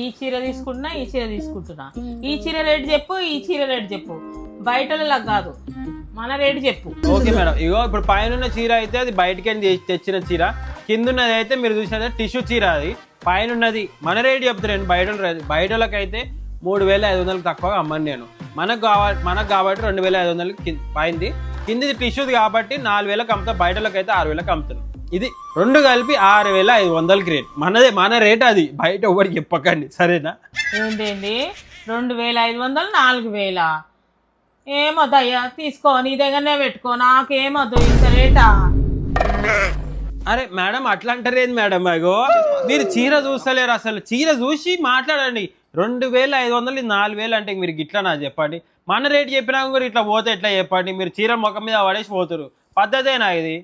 ఈ చీర తీసుకుంటున్నా ఈ చీర తీసుకుంటున్నా. ఈ చీర రేటు చెప్పు, ఈ చీర రేటు చెప్పు. బయటలా కాదు, మన రేటు చెప్పు. ఓకే మేడం, ఇగో ఇప్పుడు పైన చీర అయితే అది బయటకి తెచ్చిన చీర, కింద ఉన్నది అయితే మీరు చూసినట్టు టిష్యూ చీర. అది పైన ఉన్నది మన రేటు చెప్తారండి. బయటలకైతే 3,500 తక్కువగా అమ్మను నేను. మనకు కాబట్టి 2,500 పైంది, కిందిది టిష్యూది కాబట్టి 4,000 అమ్ముతా. బయటలకైతే 6,000 అమ్ముతాను. ఇది రెండు కలిపి 6,500 రేట్. మన రేట్ అది, బయట ఎవరికి చెప్పకండి, సరేనా? ఏంటండి 2,500 4,000? ఏమొద్దయ్యా, తీసుకో, నీ దగ్గరనే పెట్టుకో, నాకేమొద్దు ఇంత రేటా? అరే మేడం, అట్లా అంటారేంది మేడం? అగో మీరు చీర చూస్తలేరు, అసలు చీర చూసి మాట్లాడండి. 2,500 ఇది 4,000 అంటే మీరు ఇట్లా నా చెప్పండి. మన రేటు చెప్పినా కూడా ఇట్లా పోతే ఎట్లా చెప్పండి? మీరు చీర ముఖం మీద పడేసి పోతారు, పద్ధతేనా ఇది?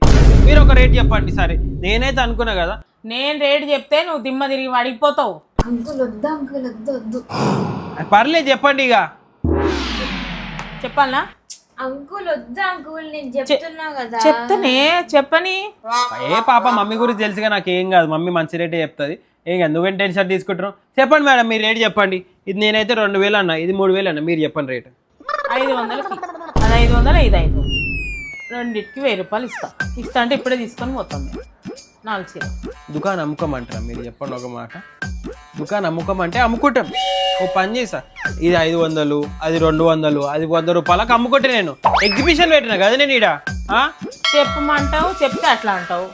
మీరు ఒక రేటు చెప్పండి. సరే, నేనైతే అనుకున్నా కదా. నేను రేటు చెప్తే నువ్వు దిమ్మ తిరిగి పడిపోతావు. పర్లేదు చెప్పండి ఇక. చెప్పాలనా? అంకుల్ వద్దా అంకుల్, నేను చెప్తున్నా కదా. చెప్తానే, చెప్పని. ఏ పాప, మమ్మీ గురించి తెలుసుగా, నాకు ఏం కాదు. మమ్మీ మంచి రేటే చెప్తుంది, ఏం కాదు. నువ్వేం టెన్షన్ తీసుకుంటున్నావు? చెప్పండి మేడం, మీరు రేటు చెప్పండి. ఇది నేనైతే 2,000 అన్నా, ఇది 3,000 అన్నా. మీరు చెప్పండి రేటు. 500కి అది 500, ఇది 500. రెండింటికి 1,000 రూపాయలు ఇస్తా అంటే ఇప్పుడే తీసుకొని పోతాం. 4 చీర. దుకాణం అమ్ముకోమంటారా? మీరు చెప్పండి ఒక మాట. దుకాణం అమ్ముకోమంటే అమ్ముకుంటాం. ఓ పని చేసా, ఇది 500, అది 200, అది 100 రూపాయలకు అమ్ముకుంటే నేను ఎగ్జిబిషన్ పెట్టినా కదా నేను ఈడ. చెప్పమంటావు, చెప్తే అట్లా అంటావు.